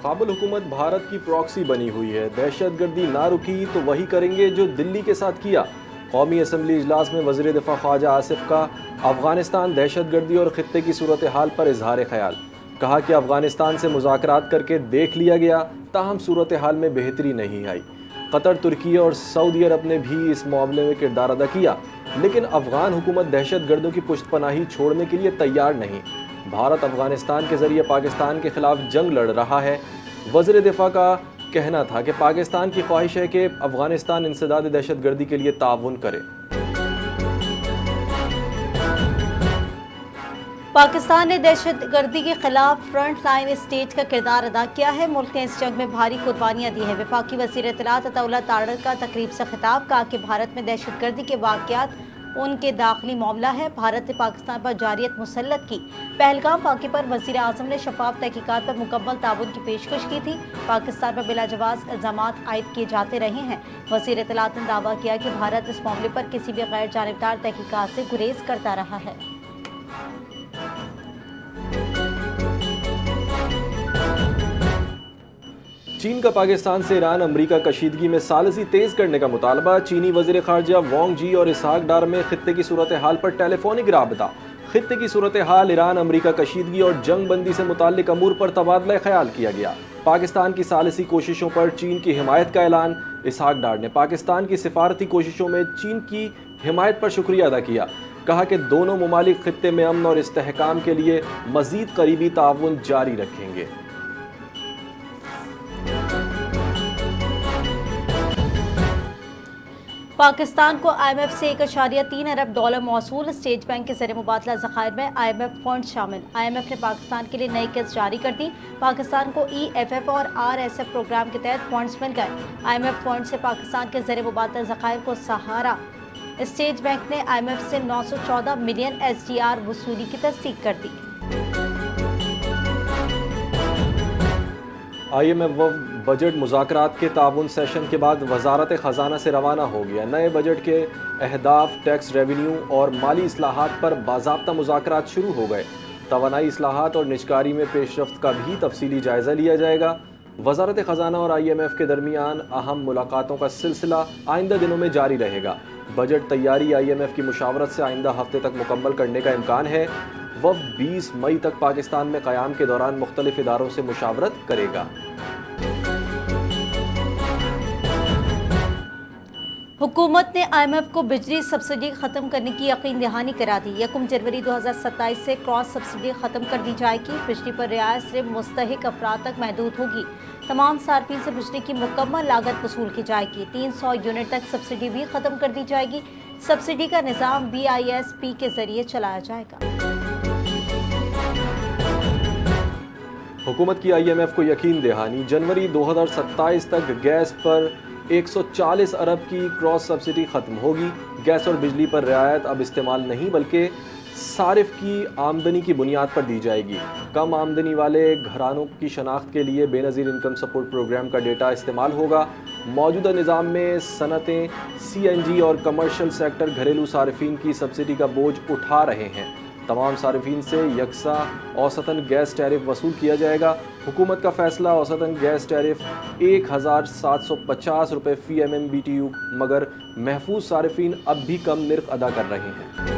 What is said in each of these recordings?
काबुल हुकूमत भारत की प्रॉक्सी बनी हुई है। दहशत गर्दी ना रुकी तो वही करेंगे जो दिल्ली के साथ किया। कौमी असम्बली इजलास में वज़ीर दिफा ख्वाजा आसिफ का अफगानिस्तान दहशत गर्दी और खित्ते की सूरत हाल पर इजहार ख्याल। कहा कि अफगानिस्तान से मुज़ाकरात करके देख लिया गया, ताहम सूरत हाल में बेहतरी नहीं आई। कतर, तुर्की और सऊदी अरब ने भी इस मामले में किरदार अदा किया, लेकिन अफगान हुकूमत दहशत गर्दों की पुश्तपनाही छोड़ने के लिए तैयार नहीं। भारत अफगानिस्तान के ज़रिए पाकिस्तान के खिलाफ जंग लड़ रहा है। वज़ीर दिफा का कहना था कि पाकिस्तान की ख्वाहिश है कि अफगानिस्तान इंसदाद दहशत गर्दी के लिए ताउन करे। पाकिस्तान ने दहशत गर्दी के खिलाफ फ्रंट लाइन स्टेट का किरदार अदा किया है। मुल्क ने इस जंग में भारी कुर्बानियां दी हैं। वफाकी वज़ीर इत्तलात अताउल्लाह तारड़ का तकरीब से खिताब, कहा कि भारत में दहशत गर्दी के वाक़यात उनके दाखिली मामला है। भारत ने पाकिस्तान पर जारियत मुसल्लत की। पहलगाम वाक़े पर वज़ीर आज़म ने शफाफ तहकीकात पर मुकम्मल ताउन की पेशकश की थी। पाकिस्तान पर बिलाजवाज़ इल्ज़ामात आयद किए जाते रहे हैं। वज़ीर इत्तलात ने दावा किया कि भारत इस मामले पर किसी भी गैर जानिबदार तहकीकात से गुरेज करता रहा है। चीन का पाकिस्तान से ईरान अमरीका कशीदगी में सालसी तेज करने का मुतालबा। चीनी वज़ीर ख़ारजा वांग जी और इसहाक डार में खित्ते की सूरत हाल पर टेलीफोनिक राबता। खित्ते की सूरत हाल, ईरान अमरीका कशीदगी और जंग बंदी से मुताल्लिक अमूर पर तबादला ख्याल किया गया। पाकिस्तान की सालसी कोशिशों पर चीन की हिमायत का ऐलान। इसहाक डार ने पाकिस्तान की सिफारती कोशिशों में चीन की हिमायत पर शुक्रिया अदा किया। कहा कि दोनों ममालिक खित्ते में अमन और इस्तेहकाम के लिए मज़ीद करीबी ताउन जारी रखेंगे। पाकिस्तान को IMF से $1.3 अरब मौसूल। स्टेट बैंक के ज़रिए मुबादला ज़खायर में IMF फंड शामिल। IMF ने पाकिस्तान के लिए नई किस्त जारी कर दी। पाकिस्तान को EFF और RSF प्रोग्राम के तहत फंड्स मिल गए। IMF फंड से पाकिस्तान के ज़रिए मुबादला ज़खायर को सहारा। स्टेट बैंक ने IMF से 914 मिलियन SDR वसूली की तस्दीक कर दी। IMF बजट मुज़ाकरात के ताउन सेशन के बाद वजारत ख़जाना से रवाना हो गया। नए बजट के अहदाफ, टैक्स रेवेन्यू और माली इस्लाहात पर बाज़ाब्ता मुज़ाकरात शुरू हो गए। तवानाई इस्लाहात और निजकारी में पेशरफ्त का भी तफसीली जायज़ा लिया जाएगा। वजारत ख़जाना और IMF के दरमियान अहम मुलाकातों का सिलसिला आइंदा दिनों में जारी रहेगा। बजट तैयारी IMF की मुशावरत से आइंदा हफ्ते तक मुकम्मल करने का इम्कान है। वफ़द 20 मई तक पाकिस्तान में क़याम के दौरान मुख्तलिफ इदारों से मुशावरत करेगा। हुकूमत ने IMF को बिजली सब्सिडी ख़त्म करने की यकीन दहानी करा दी। 1 जनवरी 2027 से क्रॉस सब्सिडी ख़त्म कर दी जाएगी। बिजली पर रियायत सिर्फ मुस्तहिक अफराद तक महदूद होगी। तमाम सार्फिन से बिजली की मुकम्मल लागत वसूल की जाएगी। 300 यूनिट तक सब्सिडी भी ख़त्म कर दी जाएगी। सब्सिडी का निज़ाम BISP के ज़रिए चलाया जाएगा। हुकूमत की IMF को यकीन दहानी। जनवरी 2027 तक गैस पर 140 अरब की क्रॉस सब्सिडी ख़त्म होगी। गैस और बिजली पर रियायत अब इस्तेमाल नहीं बल्कि सारिफ की आमदनी की बुनियाद पर दी जाएगी। कम आमदनी वाले घरानों की शनाख्त के लिए बेनज़ीर इनकम सपोर्ट प्रोग्राम का डेटा इस्तेमाल होगा। मौजूदा निज़ाम में सनतें, CNG और कमर्शल सेक्टर घरेलू सारिफिन की सब्सिडी का बोझ उठा रहे हैं। तमाम सारिफिन से यकसा औसतन गैस टैरिफ वसूल किया जाएगा। हुकूमत का फैसला, औसतन गैस टैरिफ 1750 रुपये फ़ी MMBTU, मगर महफूज सारिफिन अब भी कम निर्ख अदा कर रहे हैं।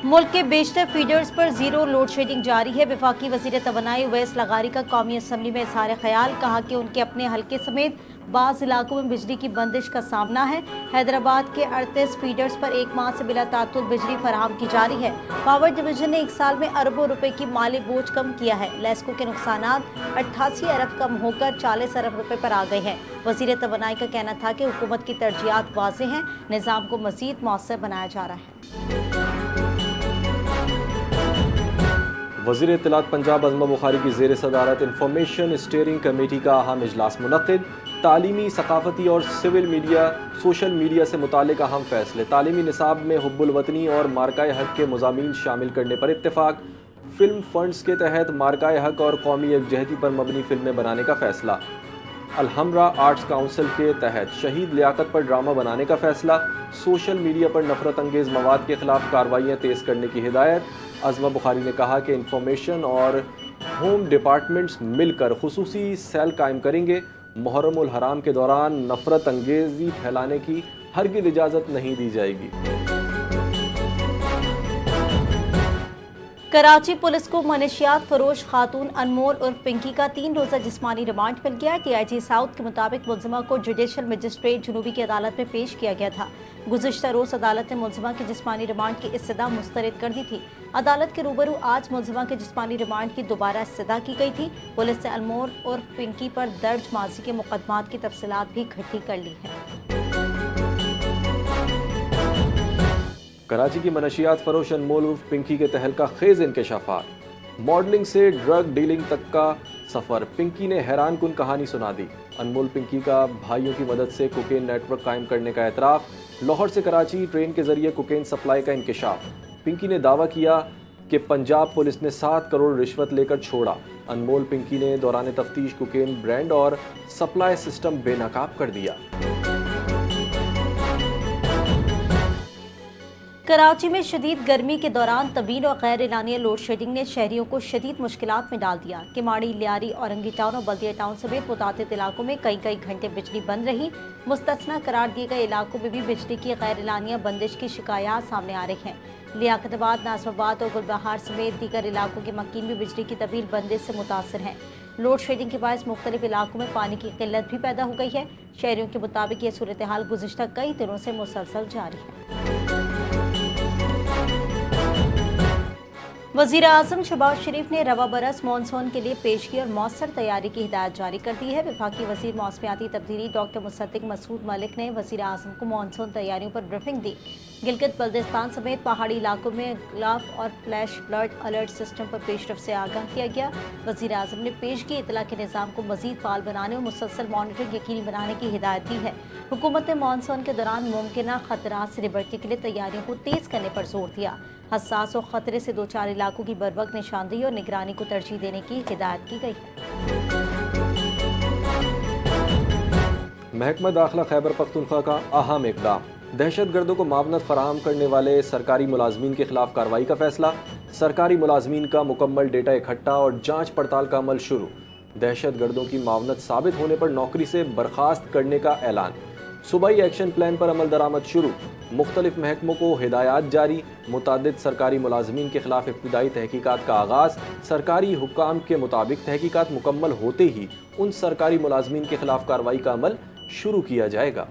मुल्क के बेशतर फीडर्स पर जीरो लोड शेडिंग जारी है। वफाकी वज़ीर तवानाई उवैस लगारी का कौमी असम्बली में इज़हार ख्याल। कहा कि उनके अपने हल्के समेत बाज़ इलाकों में बिजली की बंदिश का सामना है। हैदराबाद के 38 फीडर्स पर 1 माह से बिला तातुल बिजली फराहम की जारी है। पावर डिवीजन ने 1 साल में अरबों रुपए की माली बोझ कम किया है। लेस्को के नुकसानात 88 अरब कम होकर 40 अरब रुपए पर आ गए हैं। वज़ीर तवानाई का कहना था कि हुकूमत की तरजीहात वाज़ेह हैं, निज़ाम को मज़ीद मौसर बनाया जा रहा है। वज़ीर इत्तलात पंजाब अज़मा बुखारी की ज़ेर सदारत इंफॉर्मेशन स्टीयरिंग कमेटी का अहम इजलास मुनक़्क़िद। तालीमी, सकाफ़ती और सिविल मीडिया, सोशल मीडिया से मुताल्लिक़ अहम फ़ैसले। तालीमी निसाब में हुब्बुल वतनी और मार्काए हक़ के मज़ामीन शामिल करने पर इत्तेफ़ाक। फ़िल्म फ़ंड्स के तहत मार्काए हक़ और कौमी यकजहती पर मबनी फ़िल्में बनाने का फ़ैसला। अलहमरा आर्ट्स काउंसिल के तहत शहीद लियाकत पर ड्रामा बनाने का फ़ैसला। सोशल मीडिया पर नफ़रत अंगेज़ मवाद के ख़िलाफ़ कार्रवाइयाँ तेज़ करने की हिदायत। अज़मा बुखारी ने कहा कि इंफॉर्मेशन और ہوم ڈپارٹمنٹس مل کر خصوصی سیل قائم کریں گے. محرم الحرام کے دوران نفرت انگیزی پھیلانے کی ہرگز اجازت نہیں دی جائے گی. کراچی پولیس کو منشیات فروش خاتون انمول عرف پنکی کا 3 روزہ جسمانی ریمانڈ مل گیا. ٹی آئی جی ساؤتھ کے مطابق ملزمہ کو جوڈیشل مجسٹریٹ جنوبی کی عدالت میں پیش کیا گیا تھا. گزشتہ روز عدالت نے ملزمہ کے جسمانی ریمانڈ کی استدعا مسترد کر دی تھی. عدالت کے روبرو آج ملزمہ کے جسمانی ریمانڈ کی دوبارہ استدعا کی گئی تھی. پولیس نے انمول عرف پنکی پر درج ماضی کے مقدمات کی تفصیلات بھی اکٹھی کر لی ہیں. کراچی کی منشیات فروش انمول عرف پنکی کے تہلکہ خیز انکشافات. ماڈلنگ سے ڈرگ ڈیلنگ تک کا سفر. پنکی نے حیران کن کہانی سنا دی. انمول پنکی کا بھائیوں کی مدد سے کوکین نیٹ ورک قائم کرنے کا اعتراف. لاہور سے کراچی ٹرین کے ذریعے کوکین سپلائی کا انکشاف. پنکی نے دعویٰ کیا کہ پنجاب پولیس نے 7 کروڑ رشوت لے کر چھوڑا. انمول پنکی نے دوران تفتیش کوکین برانڈ اور سپلائی سسٹم بے نقاب کر دیا. کراچی میں شدید گرمی کے دوران طویل اور غیر اعلانیہ لوڈ شیڈنگ نے شہریوں کو شدید مشکلات میں ڈال دیا. کماڑی، لیاری، اورنگی ٹاؤن اور بلدیہ ٹاؤن سمیت متعدد علاقوں میں کئی گھنٹے بجلی بند رہی. مستثنی قرار دیے گئے علاقوں میں بھی بجلی کی غیر اعلانیہ بندش کی شکایات سامنے آ رہی ہیں. لیاقت آباد، ناصر آباد اور گلبہار سمیت دیگر علاقوں کے مکین بھی بجلی کی طویل بندش سے متاثر ہیں. لوڈ شیڈنگ کے باعث مختلف علاقوں میں پانی کی قلت بھی پیدا ہو گئی ہے. شہریوں کے مطابق یہ صورتحال گزشتہ کئی دنوں سے مسلسل جاری ہے. وزیر اعظم شہباز شریف نے رواں برس مانسون کے لیے پیشگی اور مؤثر تیاری کی ہدایت جاری کر دی ہے. وفاقی وزیر موسمیاتی تبدیلی ڈاکٹر مصدق مسعود ملک نے وزیر اعظم کو مانسون تیاریوں پر بریفنگ دی. گلگت بلتستان سمیت پہاڑی علاقوں میں گلاف اور فلیش فلڈ الرٹ سسٹم پر پیش رفت سے آگاہ کیا گیا. وزیر اعظم نے پیشگی اطلاع کے نظام کو مزید فعال بنانے اور مسلسل مانیٹرنگ یقینی بنانے کی ہدایت دی ہے. حکومت نے مانسون کے دوران ممکنہ خطرات سے نمٹنے کے لیے تیاریوں کو تیز کرنے پر زور دیا. حساس اور خطرے سے دوچار علاقوں کی بروقت نشاندہی اور نگرانی کو ترجیح دینے کی ہدایت کی گئی ہے. محکمہ داخلہ خیبر پختونخوا کا اہم اقدام. دہشت گردوں کو معاونت فراہم کرنے والے سرکاری ملازمین کے خلاف کارروائی کا فیصلہ. سرکاری ملازمین کا مکمل ڈیٹا اکٹھا اور جانچ پڑتال کا عمل شروع. دہشت گردوں کی معاونت ثابت ہونے پر نوکری سے برخاست کرنے کا اعلان. صوبائی ایکشن پلان پر عمل درآمد شروع. مختلف محکموں کو ہدایات جاری. متعدد سرکاری ملازمین کے خلاف ابتدائی تحقیقات کا آغاز. سرکاری حکام کے مطابق تحقیقات مکمل ہوتے ہی ان سرکاری ملازمین کے خلاف کارروائی کا عمل شروع کیا جائے گا.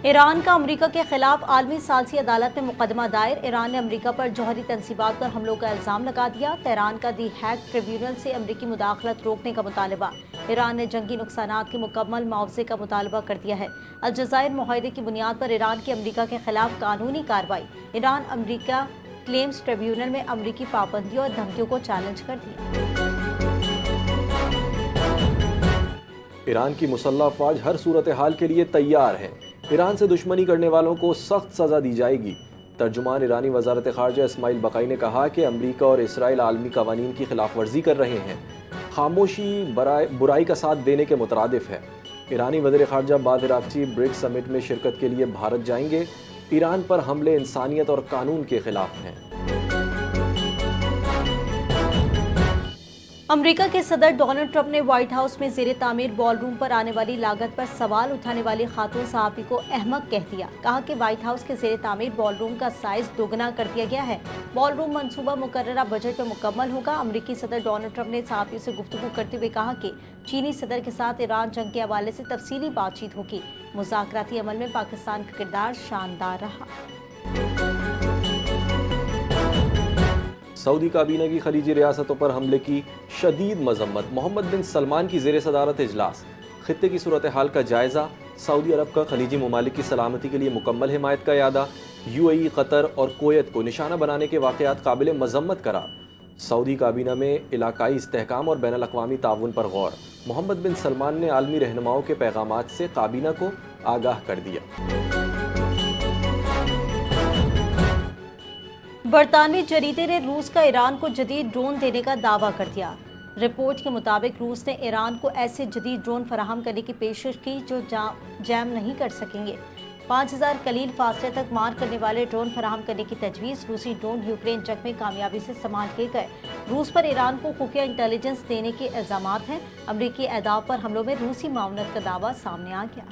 ایران کا امریکہ کے خلاف عالمی ثالثی عدالت میں مقدمہ دائر. ایران نے امریکہ پر جوہری تنصیبات پر حملوں کا الزام لگا دیا. تہران کا دی ہیگ ٹریبیونل سے امریکی مداخلت روکنے کا مطالبہ. ایران نے جنگی نقصانات کے مکمل معاوضے کا مطالبہ کر دیا ہے. الجزائر معاہدے کی بنیاد پر ایران کی امریکہ کے خلاف قانونی کارروائی. ایران امریکہ کلیمز ٹریبیونل میں امریکی پابندیوں اور دھمکیوں کو چیلنج کر دیا. ایران کی مسلح افواج ہر صورتحال کے لیے تیار ہیں. ایران سے دشمنی کرنے والوں کو سخت سزا دی جائے گی. ترجمان ایرانی وزارت خارجہ اسماعیل بقائی نے کہا کہ امریکہ اور اسرائیل عالمی قوانین کی خلاف ورزی کر رہے ہیں. خاموشی برائی کا ساتھ دینے کے مترادف ہے. ایرانی وزیر خارجہ بعد عراقچی برکس سمٹ میں شرکت کے لیے بھارت جائیں گے. ایران پر حملے انسانیت اور قانون کے خلاف ہیں. امریکہ کے صدر ڈونلڈ ٹرمپ نے وائٹ ہاؤس میں زیر تعمیر بال روم پر آنے والی لاگت پر سوال اٹھانے والی خاتون صحافی کو احمق کہہ دیا. کہا کہ وائٹ ہاؤس کے زیر تعمیر بال روم کا سائز دوگنا کر دیا گیا ہے. بال روم منصوبہ مقررہ بجٹ میں مکمل ہوگا. امریکی صدر ڈونلڈ ٹرمپ نے صحافیوں سے گفتگو کرتے ہوئے کہا کہ چینی صدر کے ساتھ ایران جنگ کے حوالے سے تفصیلی بات چیت ہوگی. مذاکراتی عمل میں پاکستان کا کردار شاندار رہا. سعودی کابینہ کی خلیجی ریاستوں پر حملے کی شدید مذمت. محمد بن سلمان کی زیر صدارت اجلاس. خطے کی صورتحال کا جائزہ. سعودی عرب کا خلیجی ممالک کی سلامتی کے لیے مکمل حمایت کا اعادہ. یو اے ای، قطر اور کویت کو نشانہ بنانے کے واقعات قابل مذمت قرار. سعودی کابینہ میں علاقائی استحکام اور بین الاقوامی تعاون پر غور. محمد بن سلمان نے عالمی رہنماؤں کے پیغامات سے کابینہ کو آگاہ کر دیا. برطانوی جریدے نے روس کا ایران کو جدید ڈرون دینے کا دعویٰ کر دیا. رپورٹ کے مطابق روس نے ایران کو ایسے جدید ڈرون فراہم کرنے کی پیشکش کی جو جام نہیں کر سکیں گے. 5000 कलील फासले तक मार करने वाले ड्रोन फराहम करने की तजवीज़। रूसी ड्रोन यूक्रेन जंग में कामयाबी से इस्तेमाल किए गए। रूस पर ईरान को खुफिया इंटेलिजेंस देने के इल्ज़ामात हैं। अमरीकी अहदाफ पर हमलों में रूसी मामलत का दावा सामने आ गया।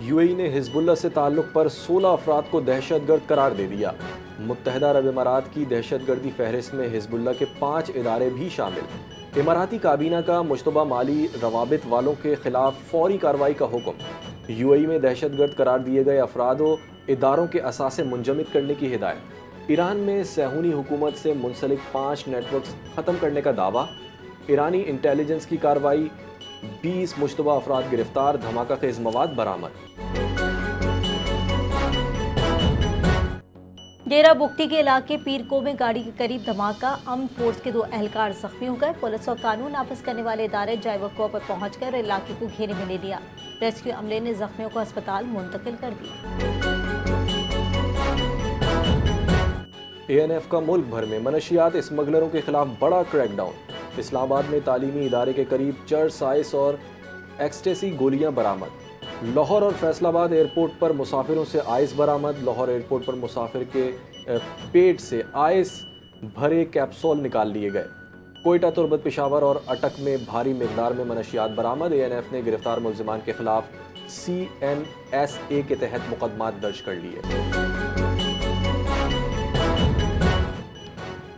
यूएई ने हिजबुल्लाह से ताल्लुक़ पर 16 अफराद को दहशतगर्द करार दे दिया। मुत्तहदा अरब इमारात की दहशतगर्दी फहरिस्त में हिजबुल्लाह के 5 इदारे भी शामिल। इमाराती काबीना का मुश्तबा माली रवाबित वालों के खिलाफ फौरी कार्रवाई का हुक्म। यूएई में दहशतगर्द करार दिए गए अफराद व इदारों के असासे मुंजमद करने की हिदायत। ईरान में सहूनी हुकूमत से मुंसलिक 5 नेटवर्क्स ख़त्म करने का दावा। ईरानी इंटेलिजेंस की कार्रवाई, 20 मुश्तबा अफराद गिरफ्तार, धमाका खेज मवाद बरामद। डेरा बुगटी के इलाके पीरको में गाड़ी के करीब धमाका, अमन फोर्स के 2 एहलकार जख्मी हो गए। पुलिस और कानून नाफिज करने वाले इदारे जाए वक़्वा पर पहुंचकर इलाके को घेरे में ले लिया। रेस्क्यू अमले ने जख्मियों को अस्पताल मुंतकिल कर दिया। एएनएफ का मुल्क भर में मनशियात स्मगलरों के खिलाफ बड़ा क्रैकडाउन। इस्लामाबाद में तालीमी इदारे के करीब चर्च, आइस और एक्सटेसी गोलियां बरामद। लाहौर और फैसलाबाद एयरपोर्ट पर मुसाफिरों से आइस बरामद। लाहौर एयरपोर्ट पर मुसाफिर के पेट से आइस भरे कैप्सूल निकाल लिए गए। कोयटा, तुर्बत, पेशावर और अटक में भारी मिकदार में मनशियात बरामद। एएनएफ ने गिरफ्तार मुल्जिमान के खिलाफ CNSA के तहत मुकदमात दर्ज कर लिए।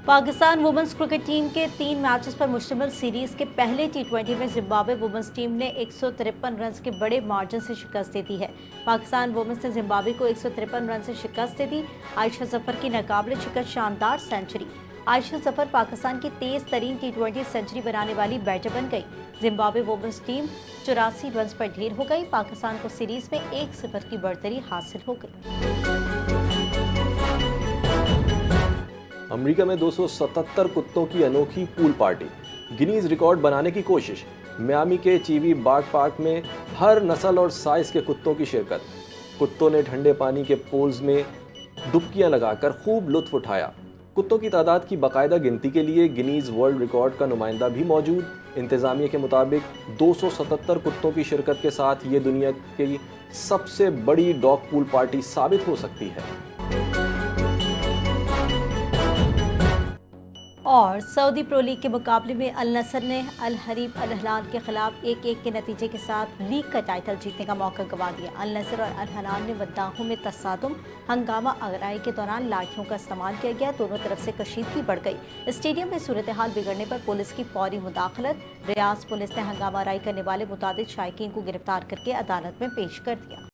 पाकिस्तान वुमेन्स क्रिकेट टीम के 3 मैचेस पर मुश्तमिल सीरीज के पहले T20 में जिम्बाब्वे वुमेन्स टीम ने 153 रन के बड़े मार्जिन से शिकस्त दे दी है। पाकिस्तान वुमेन्स ने जिम्बाब्वे को 153 रन से शिकस्त दे दी। आयशा जफर की नाकाबिले शिकस्त शानदार सेंचुरी। आयशा जफर पाकिस्तान की तेज तरीन T20 सेंचुरी बनाने वाली बैटर बन गई। जिम्बाब्वे वुमेन्स टीम 84 रन पर ढेर हो गई। पाकिस्तान को सीरीज में 1-0 की बढ़तरी हासिल हो गई। अमेरिका में 277 कुत्तों की अनोखी पूल पार्टी, गिनीज रिकॉर्ड बनाने की कोशिश। मियामी के चीवी बाग पार्क में हर नस्ल और साइज के कुत्तों की शिरकत। कुत्तों ने ठंडे पानी के पूल्स में डुबकियां लगाकर खूब लुत्फ उठाया। कुत्तों की तादाद की बाकायदा गिनती के लिए गिनीज वर्ल्ड रिकॉर्ड का नुमाइंदा भी मौजूद। इंतजामिया के मुताबिक 277 कुत्तों की शिरकत के साथ ये दुनिया की सबसे बड़ी डॉग पूल पार्टी साबित हो सकती है। और सऊदी प्रो लीग के मुकाबले में अल नसर ने अल हरीफ अल हिलाल के खिलाफ 1-1 के नतीजे के साथ लीग का टाइटल जीतने का मौका गंवा दिया। अल नसर और अल हिलाल ने मद्दाहों में तसादुम, हंगामा आगराई के दौरान लाठियों का इस्तेमाल किया गया। दोनों तरफ से कशीदगी बढ़ गई। स्टेडियम में सूरत हाल बिगड़ने पर पुलिस की फौरी मुदाखलत। रियाज पुलिस ने हंगामा आराई करने वाले मुतादिद शायकीन को गिरफ्तार करके अदालत में पेश कर दिया।